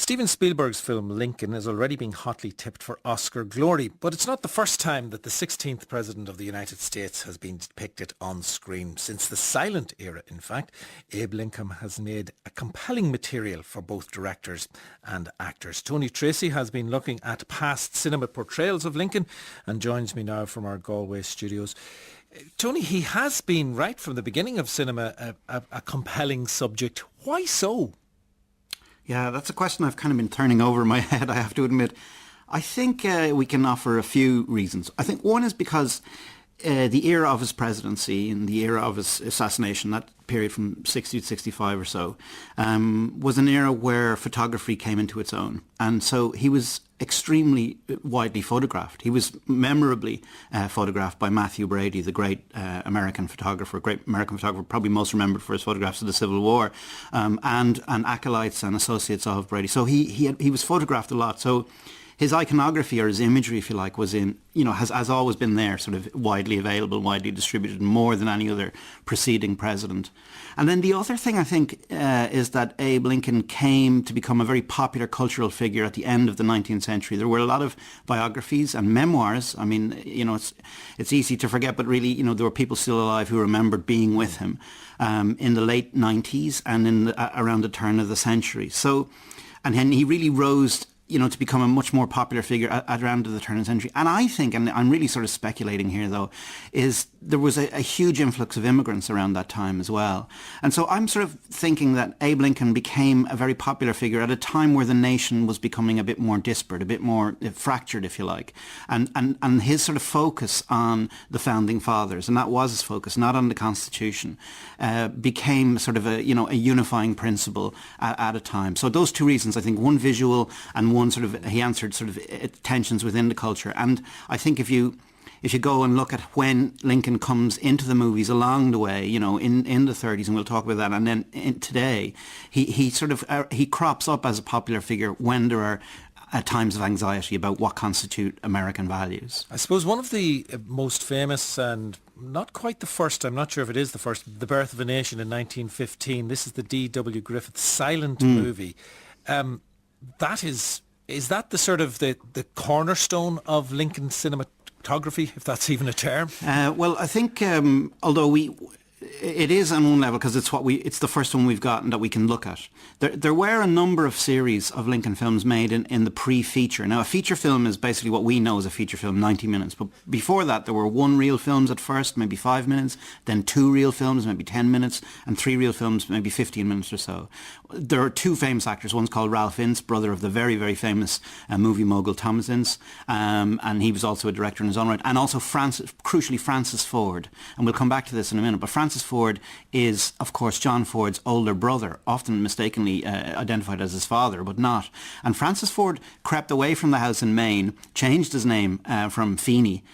Steven Spielberg's film Lincoln is already being hotly tipped for Oscar glory, but it's not the first time that the 16th President of the United States has been depicted on screen. Since the silent era, in fact, Abe Lincoln has made a compelling material for both directors and actors. Tony Tracy has been looking at past cinema portrayals of Lincoln and joins me now from our Galway studios. Tony, he has been, right from the beginning of cinema, a compelling subject. Why so? Yeah, that's a question I've kind of been turning over in my head, I have to admit. I think we can offer a few reasons. I think one is because the era of his presidency and the era of his assassination, that period from 60 to 65 or so, was an era where photography came into its own. And so he was extremely widely photographed. He was memorably photographed by Matthew Brady, the great American photographer, probably most remembered for his photographs of the Civil War, and acolytes and associates of Brady. So he was photographed a lot. So his iconography, or his imagery, if you like, was has always been there, sort of widely available, widely distributed, more than any other preceding president. And then the other thing, I think, is that Abe Lincoln came to become a very popular cultural figure at the end of the 19th century. There were a lot of biographies and memoirs. I mean, it's easy to forget, but really, there were people still alive who remembered being with him in the late 90s and around the turn of the century. So, and then he really rose to become a much more popular figure at around the turn of the century. And I think, and I'm really sort of speculating here though, is there was a huge influx of immigrants around that time as well. And so I'm sort of thinking that Abe Lincoln became a very popular figure at a time where the nation was becoming a bit more disparate, a bit more fractured, if you like. And his sort of focus on the founding fathers, and that was his focus, not on the Constitution, became sort of a unifying principle at a time. So those two reasons, I think, one visual and one he answered sort of tensions within the culture. And I think if you go and look at when Lincoln comes into the movies along the way, in the 30s, and we'll talk about that, and then today, he crops up as a popular figure when there are times of anxiety about what constitute American values. I suppose one of the most famous, and not quite the first, I'm not sure if it is the first, The Birth of a Nation in 1915. This is the D.W. Griffith silent movie. Is that the sort of the cornerstone of Lincoln cinematography, if that's even a term? Well, I think although it is on one level because it's the first one we've gotten that we can look at. There were a number of series of Lincoln films made in the pre-feature. Now, a feature film is basically what we know as a feature film, 90 minutes. But before that, there were 1 reel films at first, maybe 5 minutes, then 2 reel films, maybe 10 minutes, and 3 reel films, maybe 15 minutes or so. There are 2 famous actors. One's called Ralph Ince, brother of the very, very famous movie mogul Thomas Ince, and he was also a director in his own right. And also, crucially, Francis Ford. And we'll come back to this in a minute. But Francis Ford is, of course, John Ford's older brother, often mistakenly identified as his father, but not. And Francis Ford crept away from the house in Maine, changed his name from Feeney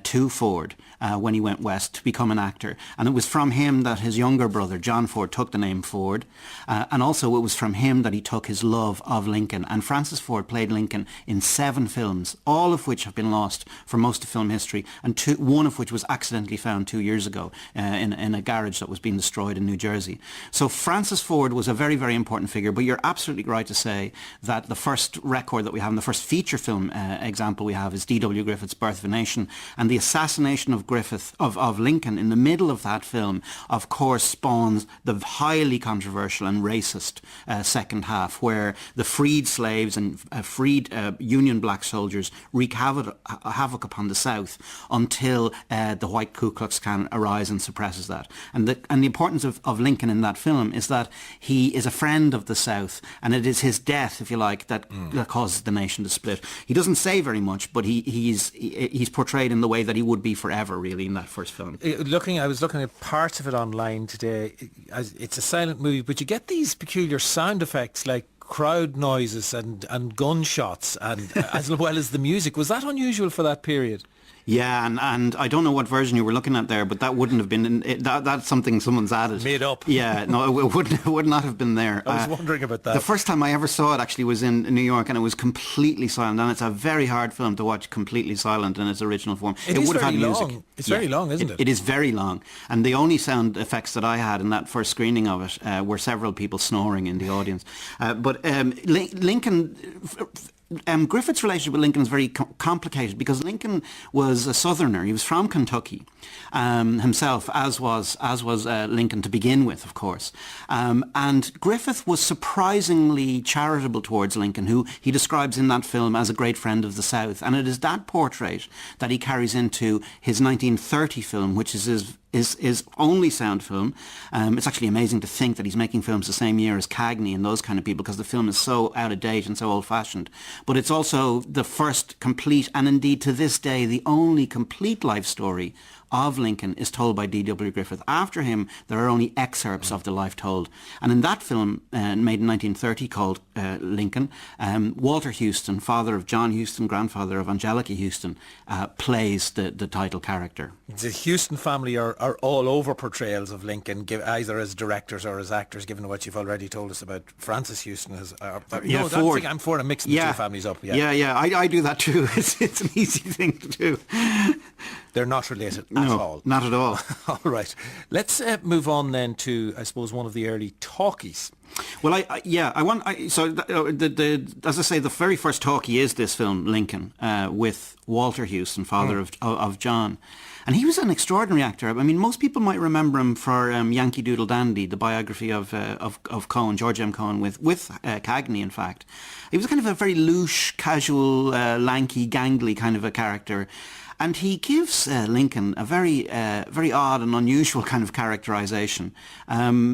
to Ford when he went west to become an actor. And it was from him that his younger brother, John Ford, took the name Ford. And also it was from him that he took his love of Lincoln. And Francis Ford played Lincoln in 7 films, all of which have been lost for most of film history, and one of which was accidentally found 2 years ago in a garage that was being destroyed in New Jersey. So Francis Ford was a very, very important figure, but you're absolutely right to say that the first record that we have, and the first feature film example we have, is D.W. Griffith's Birth of a Nation, and the assassination of Lincoln in the middle of that film, of course, spawns the highly controversial and racist second half, where the freed slaves and freed Union black soldiers wreak havoc upon the South until the white Ku Klux Klan arrives and suppresses that. And the importance of Lincoln in that film is that he is a friend of the South, and it is his death, if you like, that causes the nation to split. He doesn't say very much, but he's portrayed in the way that he would be forever, really, in that first film. I was looking at parts of it online today. It's a silent movie, but you get these peculiar sound effects like crowd noises and gunshots, and as well as the music. Was that unusual for that period? Yeah, and I don't know what version you were looking at there, but that wouldn't have been that's something someone's added. Made up. Yeah, no, it would not have been there. I was wondering about that. The first time I ever saw it actually was in New York, and it was completely silent. And it's a very hard film to watch completely silent in its original form. It would have had music. It's very long, isn't it? It is very long, and the only sound effects that I had in that first screening of it were several people snoring in the audience. But Lincoln. Griffith's relationship with Lincoln is very complicated because Lincoln was a Southerner. He was from Kentucky himself, as was Lincoln to begin with, of course. And Griffith was surprisingly charitable towards Lincoln, who he describes in that film as a great friend of the South. And it is that portrait that he carries into his 1930 film, which is his only sound film. It's actually amazing to think that he's making films the same year as Cagney and those kind of people, because the film is so out of date and so old-fashioned. But it's also the first complete, and indeed to this day, the only complete life story of Lincoln is told by D.W. Griffith. After him, there are only excerpts of the life told. And in that film, made in 1930, called Lincoln, Walter Houston, father of John Houston, grandfather of Angelica Houston, plays the title character. The Houston family are all over portrayals of Lincoln, either as directors or as actors, given what you've already told us about Francis Houston. Ford. I'm for mixing the two families up. Yeah. I do that too. It's an easy thing to do. They're not related at all. Not at all. All right. Let's move on then to, I suppose, one of the early talkies. Well, as I say, the very first talkie is this film, Lincoln, with Walter Houston, father of John. And he was an extraordinary actor. I mean, most people might remember him for Yankee Doodle Dandy, the biography of Cohen, George M. Cohen, with Cagney, in fact. He was kind of a very louche, casual, lanky, gangly kind of a character. And he gives Lincoln a very odd and unusual kind of characterization.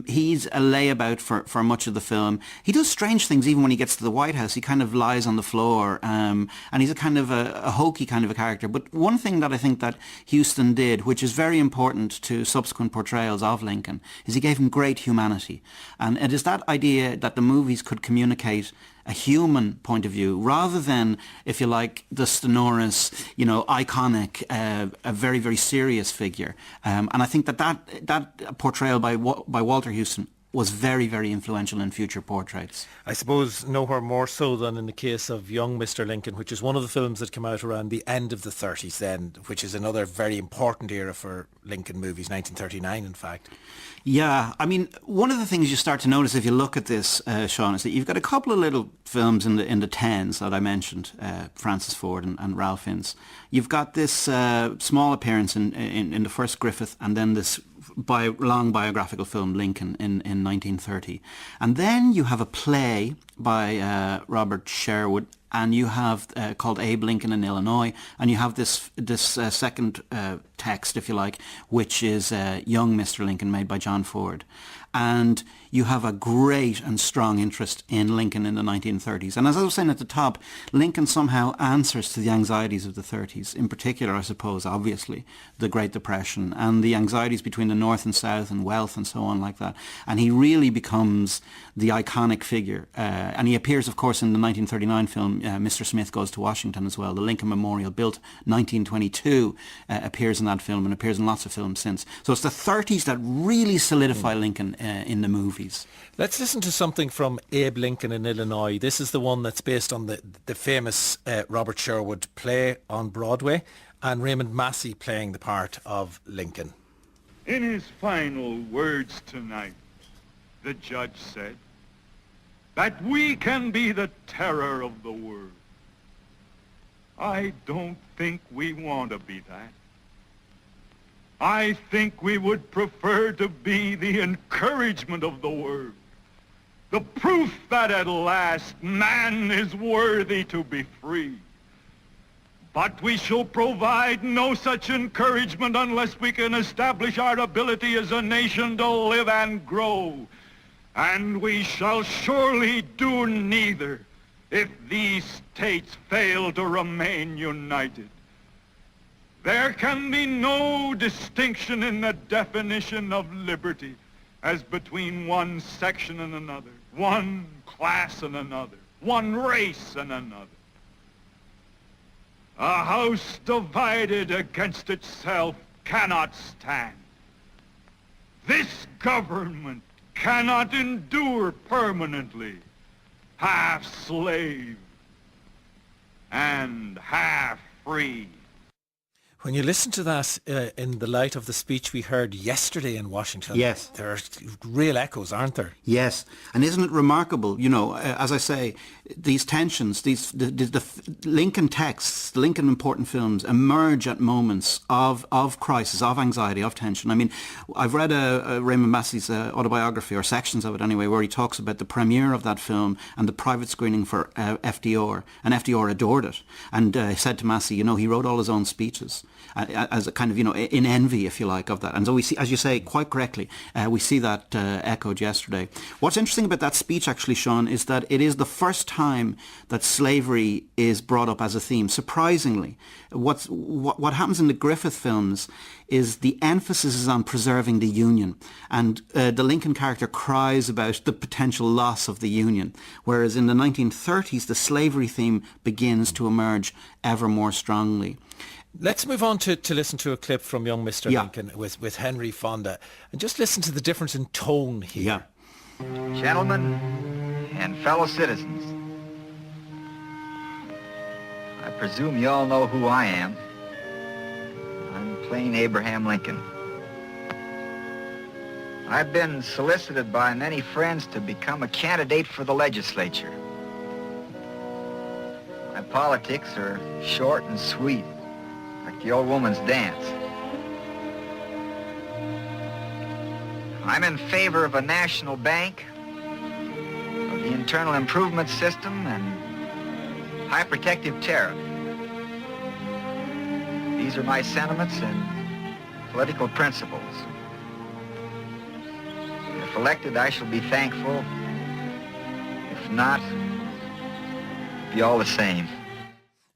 He's a layabout for much of the film. He does strange things even when he gets to the White House. He kind of lies on the floor, and he's a kind of a hokey kind of a character. But one thing that I think that Houston did, which is very important to subsequent portrayals of Lincoln, is he gave him great humanity. And it is that idea that the movies could communicate a human point of view, rather than, if you like, the sonorous, iconic, a very, very serious figure. And I think that portrayal by Walter Houston was very, very influential in future portraits. I suppose nowhere more so than in the case of Young Mr. Lincoln, which is one of the films that came out around the end of the 30s then, which is another very important era for Lincoln movies, 1939 in fact. Yeah, I mean, one of the things you start to notice if you look at this, Seán, is that you've got a couple of little films in the tens that I mentioned, Francis Ford and Ralph Fiennes. You've got this small appearance in the first Griffith, and then this long biographical film, Lincoln, in 1930. And then you have a play by Robert Sherwood, and you have called Abe Lincoln in Illinois, and you have this second text, if you like, which is Young Mr. Lincoln, made by John Ford. And you have a great and strong interest in Lincoln in the 1930s. And as I was saying at the top, Lincoln somehow answers to the anxieties of the 30s. In particular, I suppose, obviously, the Great Depression and the anxieties between the North and South and wealth and so on like that. And he really becomes the iconic figure. And he appears, of course, in the 1939 film, Mr. Smith Goes to Washington as well. The Lincoln Memorial, built 1922, appears in that film and appears in lots of films since. So it's the 30s that really solidify Lincoln in the movies. Let's listen to something from Abe Lincoln in Illinois. This is the one that's based on the famous Robert Sherwood play on Broadway, and Raymond Massey playing the part of Lincoln. In his final words tonight, the judge said that we can be the terror of the world. I don't think we want to be that. I think we would prefer to be the encouragement of the world, the proof that at last man is worthy to be free. But we shall provide no such encouragement unless we can establish our ability as a nation to live and grow. And we shall surely do neither if these states fail to remain united. There can be no distinction in the definition of liberty as between one section and another, one class and another, one race and another. A house divided against itself cannot stand. This government cannot endure permanently, half slave and half free. When you listen to that in the light of the speech we heard yesterday in Washington, Yes. there are real echoes, aren't there? Yes, and isn't it remarkable? You know, as I say, these tensions, the Lincoln texts, the Lincoln important films emerge at moments of crisis, of anxiety, of tension. I mean, I've read Raymond Massey's autobiography, or sections of it anyway, where he talks about the premiere of that film and the private screening for FDR, and FDR adored it, and he said to Massey, you know, he wrote all his own speeches as a kind of, you know, in envy, if you like, of that. And so we see, as you say quite correctly, we see that echoed yesterday. What's interesting about that speech, actually, Seán, is that it is the first time that slavery is brought up as a theme. Surprisingly, what happens in the Griffith films is the emphasis is on preserving the Union, and the Lincoln character cries about the potential loss of the Union, whereas in the 1930s the slavery theme begins to emerge ever more strongly. Let's move on to listen to a clip from young Mr. Yeah. Lincoln with Henry Fonda, and just listen to the difference in tone here. Yeah. Gentlemen and fellow citizens, I presume you all know who I am. I'm plain Abraham Lincoln. I've been solicited by many friends to become a candidate for the legislature. My politics are short and sweet, like the old woman's dance. I'm in favor of a national bank, of the internal improvement system, and high protective tariff. These are my sentiments and political principles. If elected, I shall be thankful. If not, be all the same.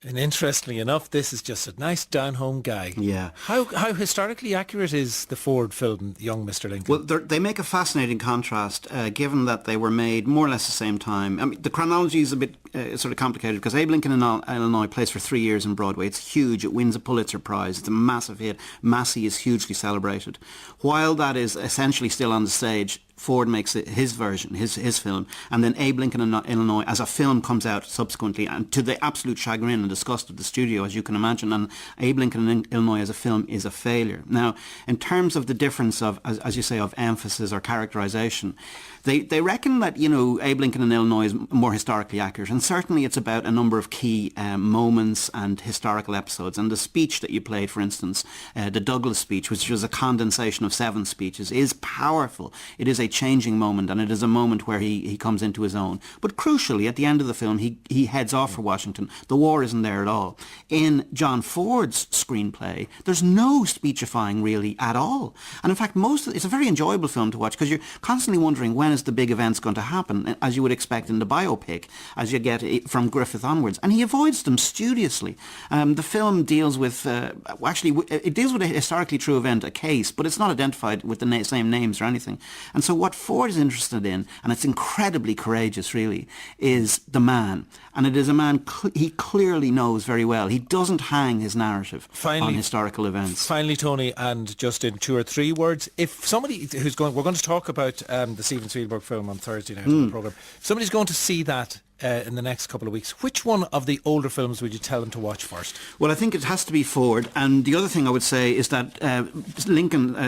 And interestingly enough, this is just a nice down-home guy. Yeah. How historically accurate is the Ford film, Young Mr. Lincoln? Well, they make a fascinating contrast, given that they were made more or less the same time. I mean, the chronology is a bit sort of complicated, because Abe Lincoln in Illinois plays for 3 years in Broadway. It's huge. It wins a Pulitzer Prize. It's a massive hit. Massey is hugely celebrated. While that is essentially still on the stage, Ford makes it his version, his film, and then Abe Lincoln in Illinois as a film comes out subsequently, and to the absolute chagrin and disgust of the studio, as you can imagine, and Abe Lincoln in Illinois as a film is a failure. Now, in terms of the difference of, as you say, of emphasis or characterization, they reckon that, you know, Abe Lincoln in Illinois is more historically accurate, and certainly it's about a number of key moments and historical episodes. And the speech that you played, for instance, the Douglas speech, which was a condensation of 7 speeches, is powerful. It is a changing moment, and it is a moment where he comes into his own. But crucially, at the end of the film, he heads off for Washington. The war isn't there at all. In John Ford's screenplay, there's no speechifying really at all. And in fact, it's a very enjoyable film to watch, because you're constantly wondering, when is the big event's going to happen, as you would expect in the biopic, as you get from Griffith onwards. And he avoids them studiously. The film deals with, it deals with a historically true event, a case, but it's not identified with the same names or anything. And so what Ford is interested in, and it's incredibly courageous really, is the man. And it is a man he clearly knows very well. He doesn't hang his narrative on historical events. Finally, Tony, and just in 2 or 3 words, if somebody who's going, we're going to talk about the Steven Spielberg film on Thursday night on the programme. If somebody's going to see that in the next couple of weeks, which one of the older films would you tell them to watch first? Well, I think it has to be Ford. And the other thing I would say is that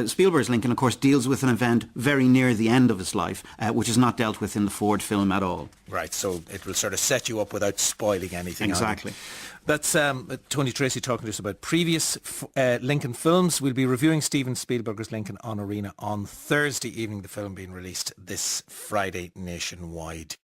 Spielberg's Lincoln, of course, deals with an event very near the end of his life, which is not dealt with in the Ford film at all. Right, so it will sort of set you up without spoiling anything. Exactly. That's Tony Tracy talking to us about previous Lincoln films. We'll be reviewing Steven Spielberg's Lincoln on Arena on Thursday evening, the film being released this Friday nationwide.